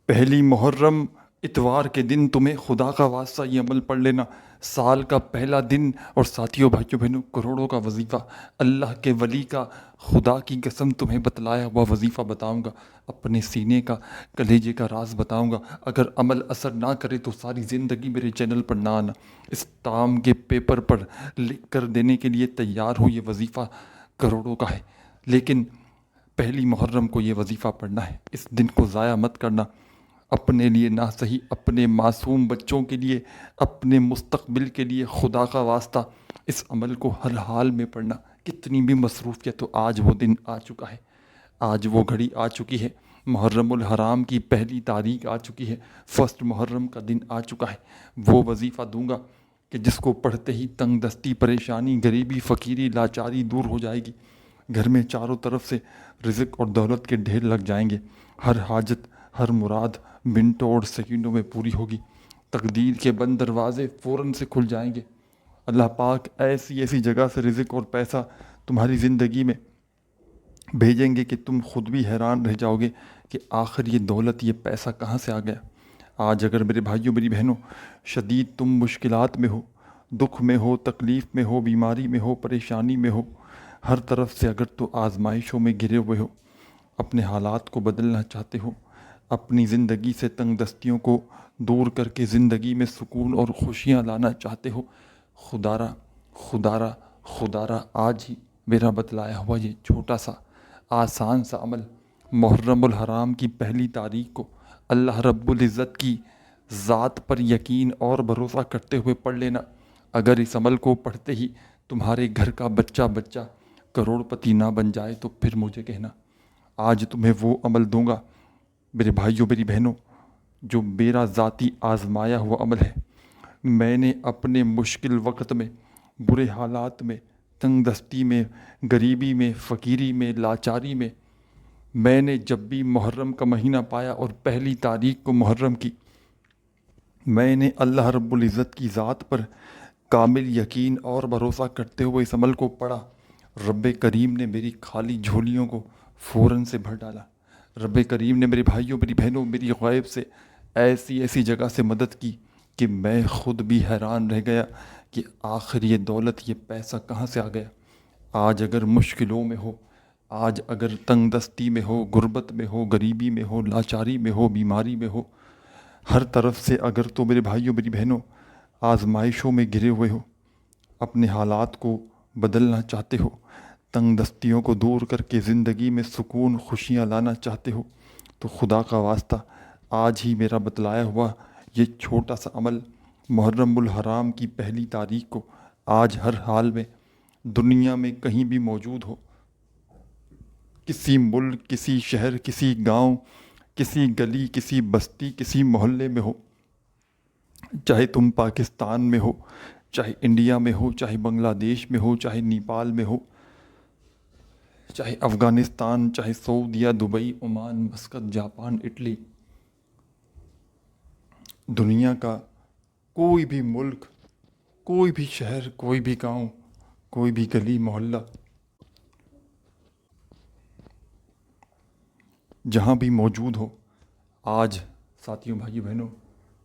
پہلی محرم اتوار کے دن تمہیں خدا کا واسطہ یہ عمل پڑھ لینا، سال کا پہلا دن، اور ساتھیوں بھائیوں بہنوں کروڑوں کا وظیفہ، اللہ کے ولی کا خدا کی قسم تمہیں بتلایا ہوا وظیفہ بتاؤں گا، اپنے سینے کا کلیجے کا راز بتاؤں گا۔ اگر عمل اثر نہ کرے تو ساری زندگی میرے چینل پر نہ آنا، اس کام کے پیپر پر لکھ کر دینے کے لیے تیار ہو۔ یہ وظیفہ کروڑوں کا ہے، لیکن پہلی محرم کو یہ وظیفہ پڑھنا ہے، اس دن کو ضائع مت کرنا۔ اپنے لیے نہ صحیح، اپنے معصوم بچوں کے لیے، اپنے مستقبل کے لیے خدا کا واسطہ اس عمل کو ہر حال میں پڑھنا۔ کتنی بھی مصروفیت ہو، آج وہ دن آ چکا ہے، آج وہ گھڑی آ چکی ہے، محرم الحرام کی پہلی تاریخ آ چکی ہے، فرسٹ محرم کا دن آ چکا ہے۔ وہ وظیفہ دوں گا کہ جس کو پڑھتے ہی تنگ دستی، پریشانی، غریبی، فقیری، لاچاری دور ہو جائے گی، گھر میں چاروں طرف سے رزق اور دولت کے ڈھیر لگ جائیں گے، ہر حاجت، ہر مراد منٹوں اور سیکنڈوں میں پوری ہوگی، تقدیر کے بند دروازے فوراً سے کھل جائیں گے۔ اللہ پاک ایسی ایسی جگہ سے رزق اور پیسہ تمہاری زندگی میں بھیجیں گے کہ تم خود بھی حیران رہ جاؤ گے کہ آخر یہ دولت، یہ پیسہ کہاں سے آ گیا۔ آج اگر میرے بھائیوں میری بہنوں شدید تم مشکلات میں ہو، دکھ میں ہو، تکلیف میں ہو، بیماری میں ہو، پریشانی میں ہو، ہر طرف سے اگر تو آزمائشوں میں گھرے ہوئے ہو، اپنے حالات کو بدلنا چاہتے ہو، اپنی زندگی سے تنگ دستیوں کو دور کر کے زندگی میں سکون اور خوشیاں لانا چاہتے ہو، خدارا آج ہی میرا بتلایا ہوا یہ چھوٹا سا آسان سا عمل محرم الحرام کی پہلی تاریخ کو اللہ رب العزت کی ذات پر یقین اور بھروسہ کرتے ہوئے پڑھ لینا۔ اگر اس عمل کو پڑھتے ہی تمہارے گھر کا بچہ کروڑ پتی نہ بن جائے تو پھر مجھے کہنا۔ آج تمہیں وہ عمل دوں گا میرے بھائیوں میری بہنوں جو میرا ذاتی آزمایا ہوا عمل ہے۔ میں نے اپنے مشکل وقت میں، برے حالات میں، تنگ دستی میں، غریبی میں، فقیری میں، لاچاری میں نے جب بھی محرم کا مہینہ پایا اور پہلی تاریخ کو محرم کی، میں نے اللہ رب العزت کی ذات پر کامل یقین اور بھروسہ کرتے ہوئے اس عمل کو پڑھا۔ رب کریم نے میری خالی جھولیوں کو فوراً سے بھر ڈالا۔ رب کریم نے میرے بھائیوں میری بہنوں میری غیب سے ایسی جگہ سے مدد کی کہ میں خود بھی حیران رہ گیا کہ آخر یہ دولت، یہ پیسہ کہاں سے آ گیا۔ آج اگر مشکلوں میں ہو، آج اگر تنگ دستی میں ہو، غربت میں ہو، غریبی میں ہو، لاچاری میں ہو، بیماری میں ہو، ہر طرف سے اگر تو میرے بھائیوں میری بہنوں آزمائشوں میں گھرے ہوئے ہو، اپنے حالات کو بدلنا چاہتے ہو، تنگ دستیوں کو دور کر کے زندگی میں سکون، خوشیاں لانا چاہتے ہو، تو خدا کا واسطہ آج ہی میرا بتلایا ہوا یہ چھوٹا سا عمل محرم الحرام کی پہلی تاریخ کو آج ہر حال میں دنیا میں کہیں بھی موجود ہو، کسی ملک، کسی شہر، کسی گاؤں، کسی گلی، کسی بستی، کسی محلے میں ہو، چاہے تم پاکستان میں ہو، چاہے انڈیا میں ہو، چاہے بنگلہ دیش میں ہو، چاہے نیپال میں ہو، چاہے افغانستان، چاہے سعودیہ، Dubai, Oman, Muscat, Japan, Italy, دنیا کا کوئی بھی ملک، کوئی بھی شہر، کوئی بھی گاؤں، کوئی بھی گلی محلہ، جہاں بھی موجود ہو، آج ساتھیوں بھائی بہنوں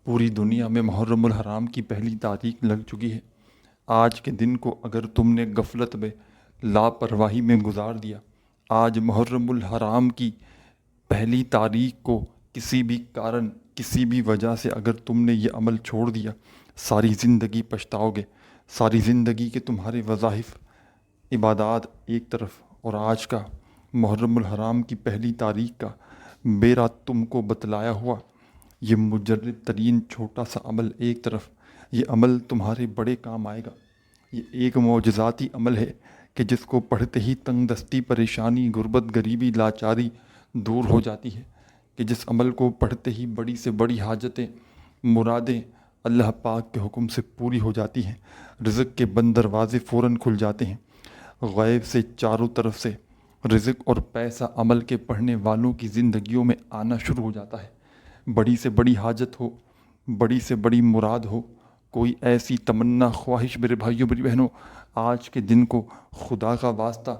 پوری دنیا میں محرم الحرام کی پہلی تاریخ لگ چکی ہے۔ آج کے دن کو اگر تم نے غفلت میں، لاپرواہی میں گزار دیا، آج محرم الحرام کی پہلی تاریخ کو کسی بھی کارن، کسی بھی وجہ سے اگر تم نے یہ عمل چھوڑ دیا، ساری زندگی پچھتاؤ گے۔ ساری زندگی کے تمہارے وظائف، عبادات ایک طرف، اور آج کا محرم الحرام کی پہلی تاریخ کا میرا تم کو بتلایا ہوا یہ مجرد ترین چھوٹا سا عمل ایک طرف، یہ عمل تمہارے بڑے کام آئے گا۔ یہ ایک معجزاتی عمل ہے کہ جس کو پڑھتے ہی تنگ دستی، پریشانی، غربت، غریبی، لاچاری دور ہو جاتی ہے، کہ جس عمل کو پڑھتے ہی بڑی سے بڑی حاجتیں، مرادیں اللہ پاک کے حکم سے پوری ہو جاتی ہیں، رزق کے بند دروازے فوراً کھل جاتے ہیں، غیب سے چاروں طرف سے رزق اور پیسہ عمل کے پڑھنے والوں کی زندگیوں میں آنا شروع ہو جاتا ہے۔ بڑی سے بڑی حاجت ہو، بڑی سے بڑی مراد ہو، کوئی ایسی تمنا، خواہش میرے بھائیوں میری بہنوں آج کے دن کو خدا کا واسطہ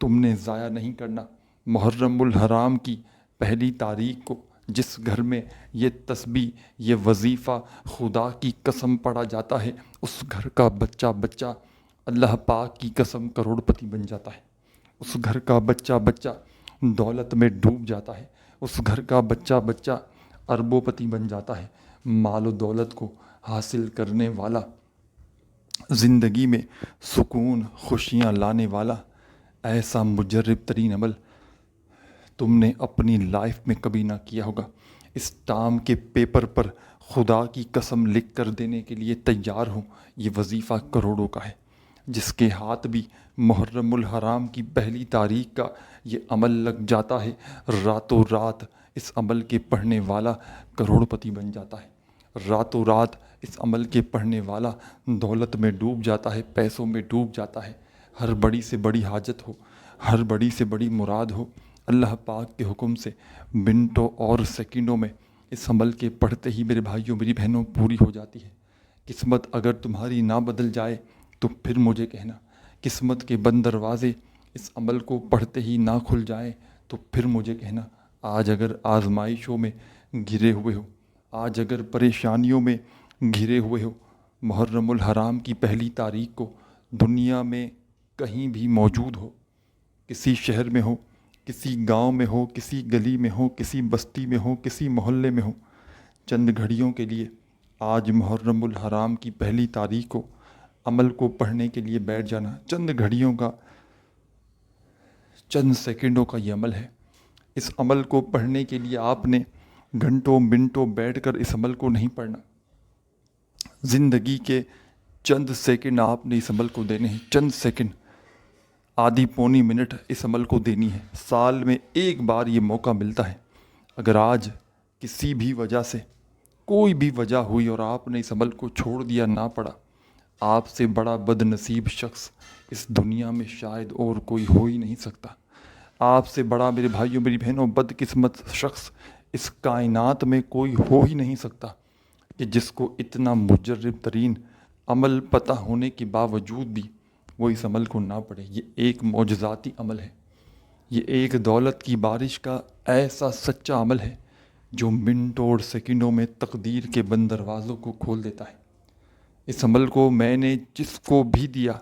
تم نے ضائع نہیں کرنا۔ محرم الحرام کی پہلی تاریخ کو جس گھر میں یہ تسبیح یہ وظیفہ خدا کی قسم پڑھا جاتا ہے، اس گھر کا بچہ بچہ اللہ پاک کی قسم کروڑ پتی بن جاتا ہے، اس گھر کا بچہ بچہ دولت میں ڈوب جاتا ہے، اس گھر کا بچہ بچہ اربوں پتی بن جاتا ہے، مال و دولت کو حاصل کرنے والا، زندگی میں سکون خوشیاں لانے والا ایسا مجرب ترین عمل تم نے اپنی لائف میں کبھی نہ کیا ہوگا۔ اس ٹام کے پیپر پر خدا کی قسم لکھ کر دینے کے لیے تیار ہوں، یہ وظیفہ کروڑوں کا ہے۔ جس کے ہاتھ بھی محرم الحرام کی پہلی تاریخ کا یہ عمل لگ جاتا ہے، راتوں رات اس عمل کے پڑھنے والا کروڑ پتی بن جاتا ہے، راتوں رات اس عمل کے پڑھنے والا دولت میں ڈوب جاتا ہے، پیسوں میں ڈوب جاتا ہے۔ ہر بڑی سے بڑی حاجت ہو، ہر بڑی سے بڑی مراد ہو، اللہ پاک کے حکم سے منٹوں اور سیکنڈوں میں اس عمل کے پڑھتے ہی میرے بھائیوں میری بہنوں پوری ہو جاتی ہے۔ قسمت اگر تمہاری نہ بدل جائے تو پھر مجھے کہنا، قسمت کے بند دروازے اس عمل کو پڑھتے ہی نہ کھل جائیں تو پھر مجھے کہنا۔ آج اگر آزمائشوں میں گھرے ہوئے ہو، آج اگر پریشانیوں میں گھرے ہوئے ہو، محرم الحرام کی پہلی تاریخ کو دنیا میں کہیں بھی موجود ہو، کسی شہر میں ہو، کسی گاؤں میں ہو، کسی گلی میں ہو، کسی بستی میں ہو، کسی محلے میں ہو، چند گھڑیوں کے لیے آج محرم الحرام کی پہلی تاریخ کو عمل کو پڑھنے کے لیے بیٹھ جانا۔ چند گھڑیوں کا، چند سیکنڈوں کا یہ عمل ہے۔ اس عمل کو پڑھنے کے لیے آپ نے گھنٹوں منٹوں بیٹھ کر اس عمل کو نہیں پڑھنا، زندگی کے چند سیکنڈ آپ نے اس عمل کو دینے ہیں، چند سیکنڈ، آدھی پونی منٹ اس عمل کو دینی ہے۔ سال میں ایک بار یہ موقع ملتا ہے۔ اگر آج کسی بھی وجہ سے کوئی بھی وجہ ہوئی اور آپ نے اس عمل کو چھوڑ دیا، نہ پڑا، آپ سے بڑا بد نصیب شخص اس دنیا میں شاید اور کوئی ہو ہی نہیں سکتا۔ آپ سے بڑا میرے بھائیوں میری بہنوں بدقسمت شخص اس کائنات میں کوئی ہو ہی نہیں سکتا کہ جس کو اتنا مجرب ترین عمل پتہ ہونے کے باوجود بھی وہ اس عمل کو نہ پڑھے۔ یہ ایک معجزاتی عمل ہے، یہ ایک دولت کی بارش کا ایسا سچا عمل ہے جو منٹوں اور سیکنڈوں میں تقدیر کے بند دروازوں کو کھول دیتا ہے۔ اس عمل کو میں نے جس کو بھی دیا،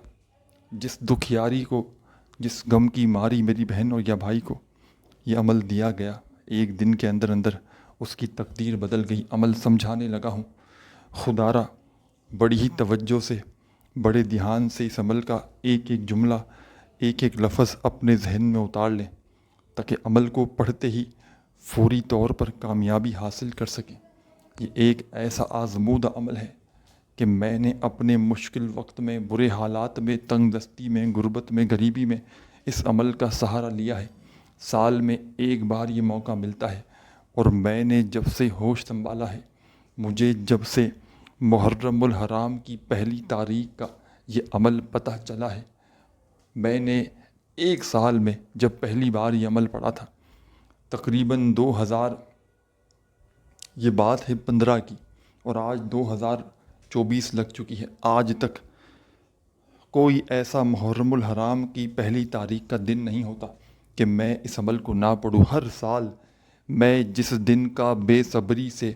جس دکھیاری کو، جس غم کی ماری میری بہن اور یا بھائی کو یہ عمل دیا گیا، ایک دن کے اندر اندر اس کی تقدیر بدل گئی۔ عمل سمجھانے لگا ہوں، خدا را بڑی ہی توجہ سے، بڑے دھیان سے اس عمل کا ایک ایک جملہ، ایک ایک لفظ اپنے ذہن میں اتار لیں تاکہ عمل کو پڑھتے ہی فوری طور پر کامیابی حاصل کر سکیں۔ یہ ایک ایسا آزمودہ عمل ہے کہ میں نے اپنے مشکل وقت میں، برے حالات میں، تنگ دستی میں، غربت میں، غریبی میں اس عمل کا سہارا لیا ہے۔ سال میں ایک بار یہ موقع ملتا ہے اور میں نے جب سے ہوش سنبھالا ہے، مجھے جب سے محرم الحرام کی پہلی تاریخ کا یہ عمل پتہ چلا ہے، میں نے ایک سال میں جب پہلی بار یہ عمل پڑھا تھا، تقریباً 2000 یہ بات ہے 15 کی، اور آج 2024 لگ چکی ہے، آج تک کوئی ایسا محرم الحرام کی پہلی تاریخ کا دن نہیں ہوتا کہ میں اس عمل کو نہ پڑھوں۔ ہر سال میں جس دن کا بے صبری سے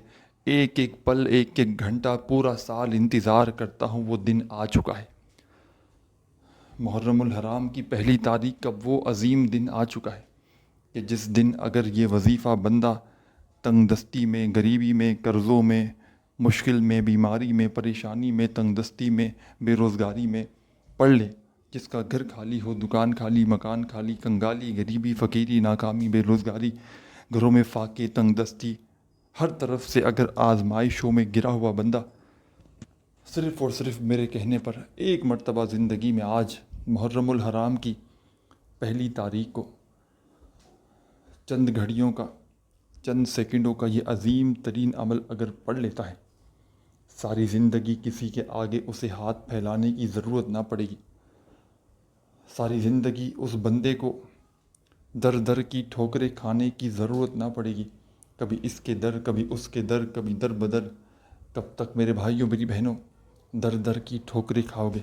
ایک ایک پل، ایک ایک گھنٹہ، پورا سال انتظار کرتا ہوں، وہ دن آ چکا ہے۔ محرم الحرام کی پہلی تاریخ کا وہ عظیم دن آ چکا ہے کہ جس دن اگر یہ وظیفہ بندہ تنگ دستی میں، غریبی میں، قرضوں میں، مشکل میں، بیماری میں، پریشانی میں، تنگ دستی میں، بے روزگاری میں پڑھ لے، جس کا گھر خالی ہو، دکان خالی، مکان خالی، کنگالی، غریبی، فقیری، ناکامی، بے روزگاری، گھروں میں فاقے، تنگ دستی، ہر طرف سے اگر آزمائشوں میں گرا ہوا بندہ صرف اور صرف میرے کہنے پر ایک مرتبہ زندگی میں آج محرم الحرام کی پہلی تاریخ کو چند گھڑیوں کا، چند سیکنڈوں کا یہ عظیم ترین عمل اگر پڑھ لیتا ہے، ساری زندگی کسی کے آگے اسے ہاتھ پھیلانے کی ضرورت نہ پڑے گی۔ ساری زندگی اس بندے کو در در کی ٹھوکریں کھانے کی ضرورت نہ پڑے گی، کبھی اس کے در، کبھی اس کے در، کبھی در بدر۔ کب تک میرے بھائیوں میری بہنوں در در کی ٹھوکریں کھاؤ گے؟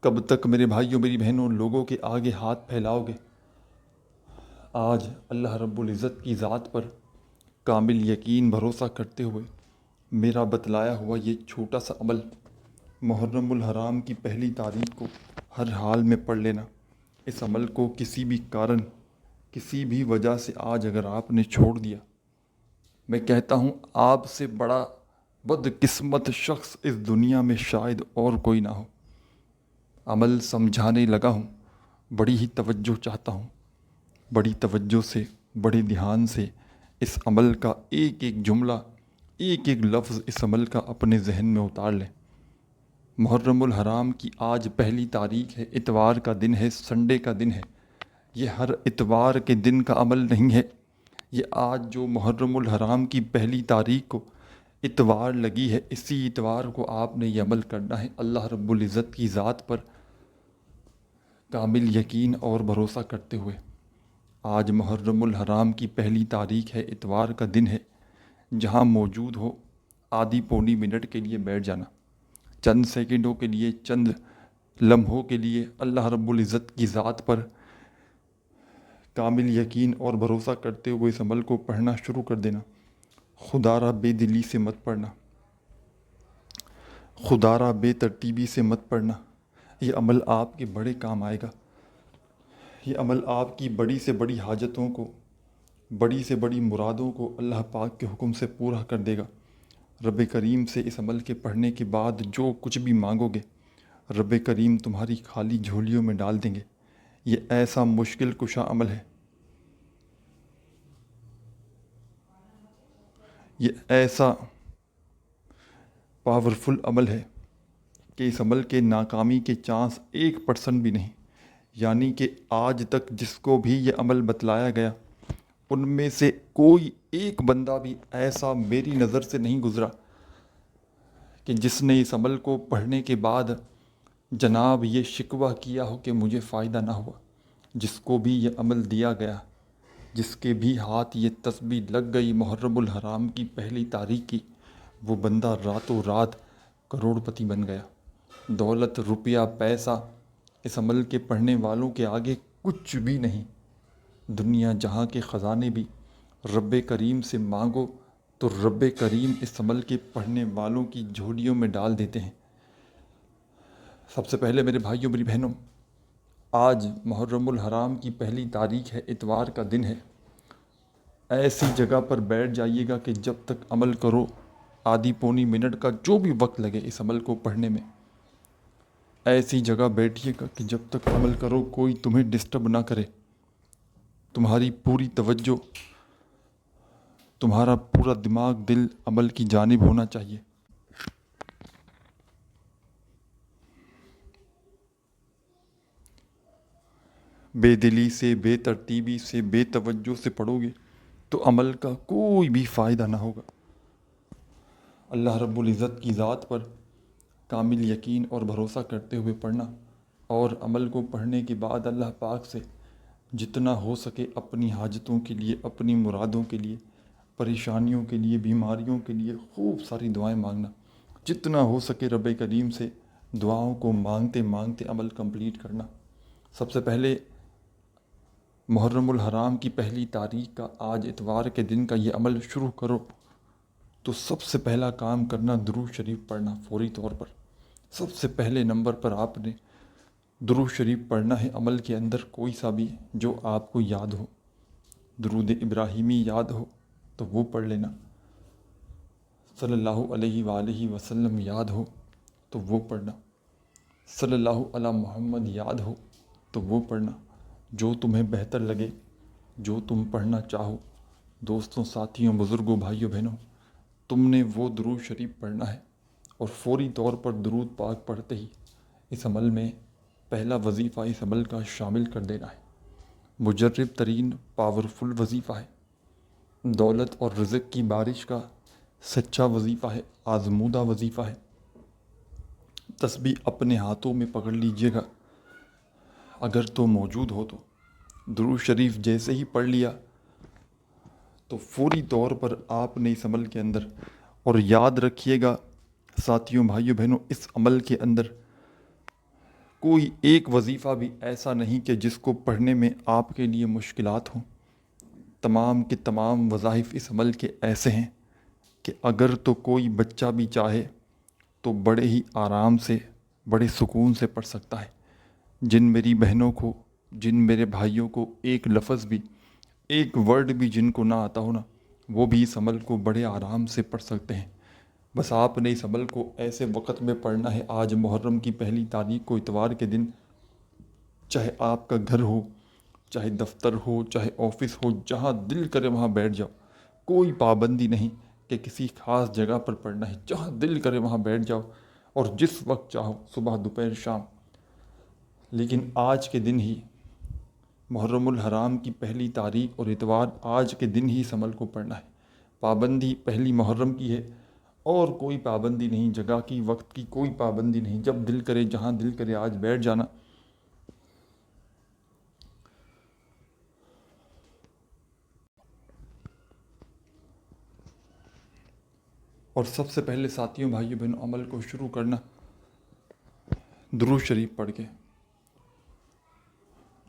کب تک میرے بھائیوں میری بہنوں لوگوں کے آگے ہاتھ پھیلاؤ گے؟ آج اللہ رب العزت کی ذات پر کامل یقین بھروسہ کرتے ہوئے میرا بتلایا ہوا یہ چھوٹا سا عمل محرم الحرام کی پہلی تاریخ کو ہر حال میں پڑھ لینا، اس عمل کو کسی بھی کارن، کسی بھی وجہ سے آج اگر آپ نے چھوڑ دیا، میں کہتا ہوں آپ سے بڑا بدقسمت شخص اس دنیا میں شاید اور کوئی نہ ہو۔ عمل سمجھانے لگا ہوں، بڑی ہی توجہ چاہتا ہوں، بڑی توجہ سے، بڑے دھیان سے اس عمل کا ایک ایک جملہ، ایک ایک لفظ اس عمل کا اپنے ذہن میں اتار لیں۔ محرم الحرام کی آج پہلی تاریخ ہے، اتوار کا دن ہے، سنڈے کا دن ہے۔ یہ ہر اتوار کے دن کا عمل نہیں ہے، یہ آج جو محرم الحرام کی پہلی تاریخ کو اتوار لگی ہے، اسی اتوار کو آپ نے یہ عمل کرنا ہے، اللہ رب العزت کی ذات پر کامل یقین اور بھروسہ کرتے ہوئے۔ آج محرم الحرام کی پہلی تاریخ ہے، اتوار کا دن ہے، جہاں موجود ہو آدھی پونی منٹ کے لیے بیٹھ جانا، چند سیکنڈوں کے لیے، چند لمحوں کے لیے اللہ رب العزت کی ذات پر کامل یقین اور بھروسہ کرتے ہوئے اس عمل کو پڑھنا شروع کر دینا۔ خدا را بے دلی سے مت پڑھنا، خدا را بے ترتیبی سے مت پڑھنا، یہ عمل آپ کے بڑے کام آئے گا، یہ عمل آپ کی بڑی سے بڑی حاجتوں کو، بڑی سے بڑی مرادوں کو اللہ پاک کے حکم سے پورا کر دے گا۔ رب کریم سے اس عمل کے پڑھنے کے بعد جو کچھ بھی مانگو گے، رب کریم تمہاری خالی جھولیوں میں ڈال دیں گے۔ یہ ایسا مشکل کشا عمل ہے، یہ ایسا پاورفل عمل ہے کہ اس عمل کے ناکامی کے چانس 1% بھی نہیں۔ یعنی کہ آج تک جس کو بھی یہ عمل بتلایا گیا، ان میں سے کوئی ایک بندہ بھی ایسا میری نظر سے نہیں گزرا کہ جس نے اس عمل کو پڑھنے کے بعد جناب یہ شکوہ کیا ہو کہ مجھے فائدہ نہ ہوا۔ جس کو بھی یہ عمل دیا گیا، جس کے بھی ہاتھ یہ تسبیح لگ گئی محرم الحرام کی پہلی تاریخ کی، وہ بندہ راتوں رات کروڑ پتی بن گیا۔ دولت، روپیہ، پیسہ اس عمل کے پڑھنے والوں کے آگے کچھ بھی نہیں۔ دنیا جہاں کے خزانے بھی رب کریم سے مانگو تو رب کریم اس عمل کے پڑھنے والوں کی جھولیوں میں ڈال دیتے ہیں۔ سب سے پہلے میرے بھائیوں، میری بہنوں، آج محرم الحرام کی پہلی تاریخ ہے، اتوار کا دن ہے۔ ایسی جگہ پر بیٹھ جائیے گا کہ جب تک عمل کرو، آدھی پونی منٹ کا جو بھی وقت لگے اس عمل کو پڑھنے میں، ایسی جگہ بیٹھیے گا کہ جب تک عمل کرو کوئی تمہیں ڈسٹرب نہ کرے۔ تمہاری پوری توجہ، تمہارا پورا دماغ، دل عمل کی جانب ہونا چاہیے۔ بے دلی سے، بے ترتیبی سے، بے توجہ سے پڑھو گے تو عمل کا کوئی بھی فائدہ نہ ہوگا۔ اللہ رب العزت کی ذات پر کامل یقین اور بھروسہ کرتے ہوئے پڑھنا، اور عمل کو پڑھنے کے بعد اللہ پاک سے جتنا ہو سکے اپنی حاجتوں کے لیے، اپنی مرادوں کے لیے، پریشانیوں کے لیے، بیماریوں کے لیے خوب ساری دعائیں مانگنا۔ جتنا ہو سکے رب کریم سے دعاؤں کو مانگتے مانگتے عمل کمپلیٹ کرنا۔ سب سے پہلے محرم الحرام کی پہلی تاریخ کا آج اتوار کے دن کا یہ عمل شروع کرو تو سب سے پہلا کام کرنا درود شریف پڑھنا۔ فوری طور پر سب سے پہلے نمبر پر آپ نے درود شریف پڑھنا ہے۔ عمل کے اندر کوئی سا بھی جو آپ کو یاد ہو، درود ابراہیمی یاد ہو تو وہ پڑھ لینا، صلی اللہ علیہ وآلہ وسلم یاد ہو تو وہ پڑھنا، صلی اللہ علی محمد یاد ہو تو وہ پڑھنا۔ جو تمہیں بہتر لگے، جو تم پڑھنا چاہو، دوستوں، ساتھیوں، بزرگوں، بھائیوں، بہنوں، تم نے وہ درود شریف پڑھنا ہے، اور فوری طور پر درود پاک پڑھتے ہی اس عمل میں پہلا وظیفہ اس عمل کا شامل کر دینا ہے۔ مجرب ترین پاورفل وظیفہ ہے، دولت اور رزق کی بارش کا سچا وظیفہ ہے، آزمودہ وظیفہ ہے۔ تسبیح اپنے ہاتھوں میں پکڑ لیجئے گا، اگر تو موجود ہو تو درود شریف جیسے ہی پڑھ لیا تو فوری طور پر آپ نے اس عمل کے اندر، اور یاد رکھیے گا ساتھیوں، بھائیوں، بہنوں، اس عمل کے اندر کوئی ایک وظیفہ بھی ایسا نہیں کہ جس کو پڑھنے میں آپ کے لیے مشکلات ہوں۔ تمام کے تمام وظائف اس عمل کے ایسے ہیں کہ اگر تو کوئی بچہ بھی چاہے تو بڑے ہی آرام سے بڑے سکون سے پڑھ سکتا ہے۔ جن میری بہنوں کو، جن میرے بھائیوں کو ایک لفظ بھی، ایک ورڈ بھی جن کو نہ آتا ہو نا، وہ بھی اس عمل کو بڑے آرام سے پڑھ سکتے ہیں۔ بس آپ نے اس عمل کو ایسے وقت میں پڑھنا ہے، آج محرم کی پہلی تاریخ کو اتوار کے دن، چاہے آپ کا گھر ہو، چاہے دفتر ہو، چاہے آفس ہو، جہاں دل کرے وہاں بیٹھ جاؤ۔ کوئی پابندی نہیں کہ کسی خاص جگہ پر پڑھنا ہے، جہاں دل کرے وہاں بیٹھ جاؤ اور جس وقت چاہو، صبح دوپہر شام۔ لیکن آج کے دن ہی، محرم الحرام کی پہلی تاریخ اور اتوار، آج کے دن ہی اس عمل کو پڑھنا ہے۔ پابندی پہلی محرم کی ہے اور کوئی پابندی نہیں، جگہ کی، وقت کی کوئی پابندی نہیں، جب دل کرے جہاں دل کرے آج بیٹھ جانا۔ اور سب سے پہلے ساتھیوں، بھائیوں، بہنوں، عمل کو شروع کرنا درود شریف پڑھ کے۔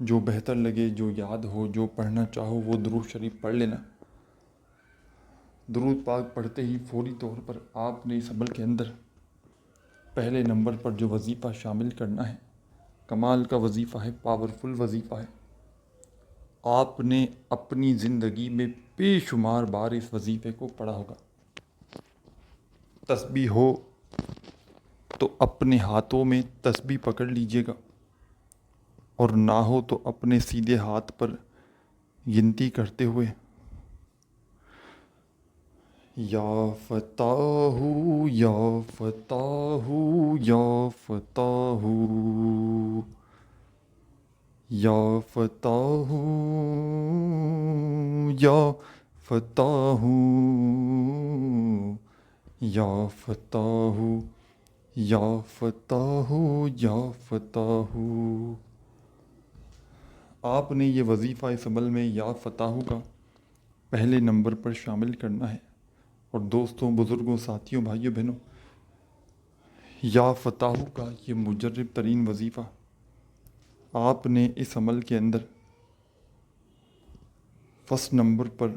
جو بہتر لگے، جو یاد ہو، جو پڑھنا چاہو وہ درود شریف پڑھ لینا۔ درود پاک پڑھتے ہی فوری طور پر آپ نے اس عمل کے اندر پہلے نمبر پر جو وظیفہ شامل کرنا ہے، کمال کا وظیفہ ہے، پاورفل وظیفہ ہے۔ آپ نے اپنی زندگی میں بے شمار بار اس وظیفے کو پڑھا ہوگا۔ تسبیح ہو تو اپنے ہاتھوں میں تسبیح پکڑ لیجئے گا، اور نہ ہو تو اپنے سیدھے ہاتھ پر گنتی کرتے ہوئے یا فتاح یا فتاح یا فتاح یا فتاح یا فتاح یا فتاح یا فتاح یا فتاح۔ آپ نے یہ وظیفہ اس عمل میں یا فتاح کا پہلے نمبر پر شامل کرنا ہے۔ اور دوستوں، بزرگوں، ساتھیوں، بھائیوں، بہنوں، یا فتاح کا یہ مجرب ترین وظیفہ آپ نے اس عمل کے اندر فرسٹ نمبر پر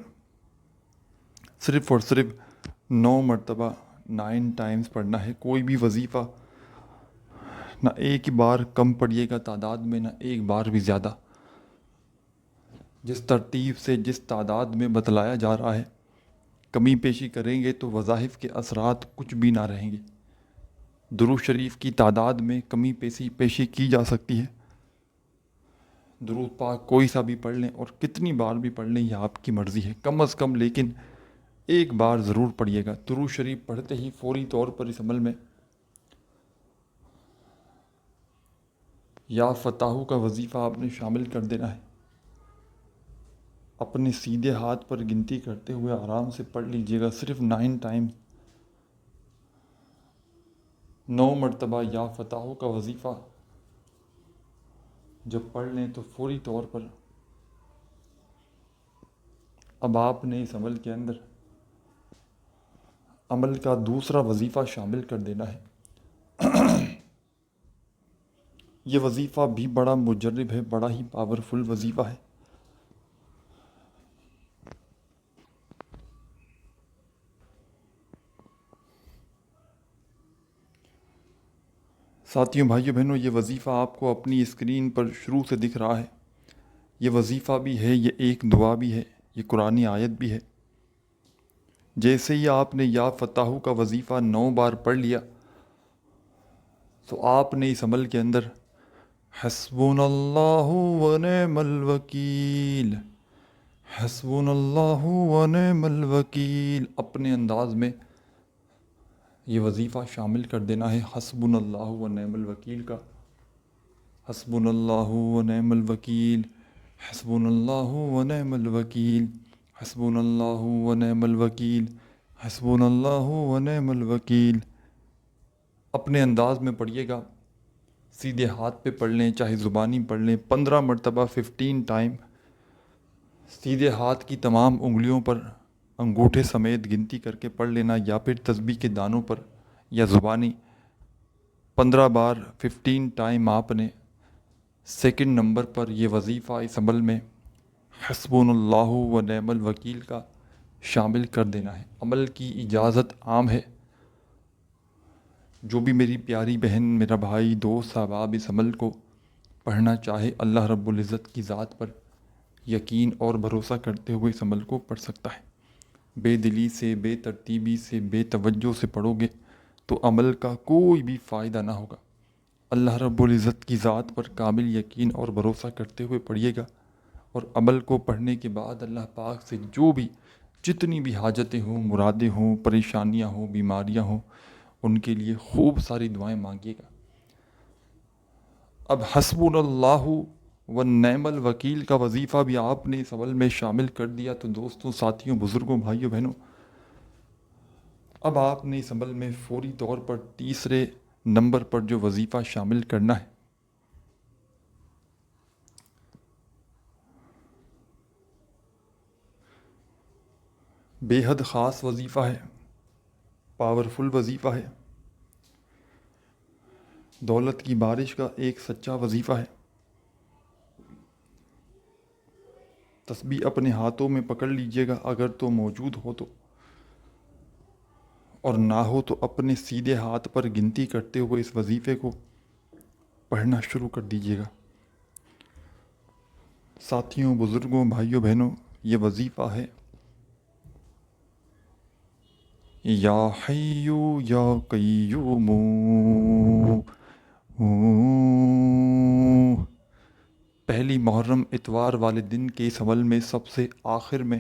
صرف اور صرف 9 مرتبہ 9 ٹائمز پڑھنا ہے۔ کوئی بھی وظیفہ نہ ایک بار کم پڑھیے گا تعداد میں، نہ ایک بار بھی زیادہ۔ جس ترتیب سے، جس تعداد میں بتلایا جا رہا ہے، کمی پیشی کریں گے تو وظائف کے اثرات کچھ بھی نہ رہیں گے۔ درود شریف کی تعداد میں کمی پیشی کی جا سکتی ہے۔ درود پاک کوئی سا بھی پڑھ لیں اور کتنی بار بھی پڑھ لیں، یہ آپ کی مرضی ہے، کم از کم لیکن ایک بار ضرور پڑھیے گا۔ درود شریف پڑھتے ہی فوری طور پر اس عمل میں یا فتاح کا وظیفہ آپ نے شامل کر دینا ہے۔ اپنے سیدھے ہاتھ پر گنتی کرتے ہوئے آرام سے پڑھ لیجئے گا، صرف 9 ٹائم، 9 مرتبہ یا فتاح کا وظیفہ جب پڑھ لیں تو فوری طور پر اب آپ نے اس عمل کے اندر عمل کا دوسرا وظیفہ شامل کر دینا ہے۔ یہ وظیفہ بھی بڑا مجرب ہے، بڑا ہی پاورفل وظیفہ ہے۔ ساتھیوں، بھائیوں، بہنوں، یہ وظیفہ آپ کو اپنی اسکرین پر شروع سے دکھ رہا ہے۔ یہ وظیفہ بھی ہے، یہ ایک دعا بھی ہے، یہ قرآنی آیت بھی ہے۔ جیسے ہی آپ نے یا فتاح کا وظیفہ 9 بار پڑھ لیا تو آپ نے اس عمل کے اندر حسبنا اللہ و نعم الوکیل، حسبنا اللہ و نعم الوکیل اپنے انداز میں یہ وظیفہ شامل کر دینا ہے۔ حسبنا اللہ و نعم الوکیل کا، حسبنا اللہ و نعم الوکیل، حسبنا اللہ و نعم الوکیل، حسبنا اللہ و نعم الوکیل، حسبنا اللہ و نعم الوکیل اپنے انداز میں پڑھیے گا۔ سیدھے ہاتھ پہ پڑھ لیں، چاہے زبانی پڑھ لیں، 15 مرتبہ 15 ٹائم سیدھے ہاتھ کی تمام انگلیوں پر انگوٹھے سمیت گنتی کر کے پڑھ لینا، یا پھر تسبیح کے دانوں پر یا زبانی 15 بار 15 ٹائم آپ نے سیکنڈ نمبر پر یہ وظیفہ اس عمل میں حسبنا اللہ و نعم الوکیل کا شامل کر دینا ہے۔ عمل کی اجازت عام ہے، جو بھی میری پیاری بہن، میرا بھائی، دوست، احباب اس عمل کو پڑھنا چاہے، اللہ رب العزت کی ذات پر یقین اور بھروسہ کرتے ہوئے اس عمل کو پڑھ سکتا ہے۔ بے دلی سے، بے ترتیبی سے، بے توجہ سے پڑھو گے تو عمل کا کوئی بھی فائدہ نہ ہوگا۔ اللہ رب العزت کی ذات پر کامل یقین اور بھروسہ کرتے ہوئے پڑھیے گا، اور عمل کو پڑھنے کے بعد اللہ پاک سے جو بھی جتنی بھی حاجتیں ہوں، مرادیں ہوں، پریشانیاں ہوں، بیماریاں ہوں، ان کے لیے خوب ساری دعائیں مانگیے گا۔ اب حسبنا اللہ و نعم الوکیل کا وظیفہ بھی آپ نے اس عمل میں شامل کر دیا تو دوستوں، ساتھیوں، بزرگوں، بھائیوں، بہنوں، اب آپ نے اس عمل میں فوری طور پر تیسرے نمبر پر جو وظیفہ شامل کرنا ہے، بے حد خاص وظیفہ ہے، پاورفل وظیفہ ہے، دولت کی بارش کا ایک سچا وظیفہ ہے۔ تسبیح اپنے ہاتھوں میں پکڑ لیجئے گا، اگر تو موجود ہو تو، اور نہ ہو تو اپنے سیدھے ہاتھ پر گنتی کرتے ہوئے اس وظیفے کو پڑھنا شروع کر دیجئے گا۔ ساتھیوں، بزرگوں، بھائیوں، بہنوں، یہ وظیفہ ہے: یا حی یا قیوم، پہلی محرم اتوار والے دن کے اس عمل میں سب سے آخر میں،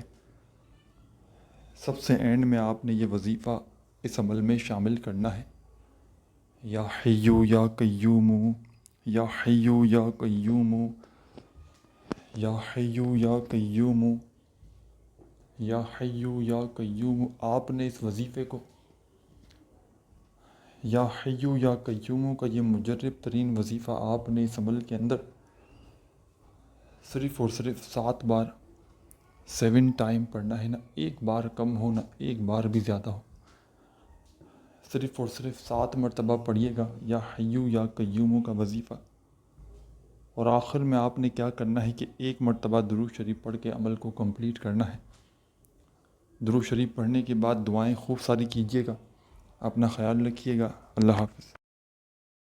سب سے اینڈ میں آپ نے یہ وظیفہ اس عمل میں شامل کرنا ہے۔ یا حی یا قیوم، یا حی یا قیوم، یا حی یا قیوم، یا حی یا قیوم۔ آپ نے اس وظیفے کو، یا حی یا قیوم کا یہ مجرب ترین وظیفہ آپ نے اس عمل کے اندر صرف اور صرف 7 بار 7 ٹائم پڑھنا ہے، نہ ایک بار کم ہو، نہ ایک بار بھی زیادہ ہو، صرف اور صرف 7 مرتبہ پڑھیے گا یا حی یا قیوم کا وظیفہ۔ اور آخر میں آپ نے کیا کرنا ہے کہ 1 مرتبہ درود شریف پڑھ کے عمل کو کمپلیٹ کرنا ہے۔ درود شریف پڑھنے کے بعد دعائیں خوب ساری کیجیے گا۔ اپنا خیال رکھیے گا۔ اللہ حافظ۔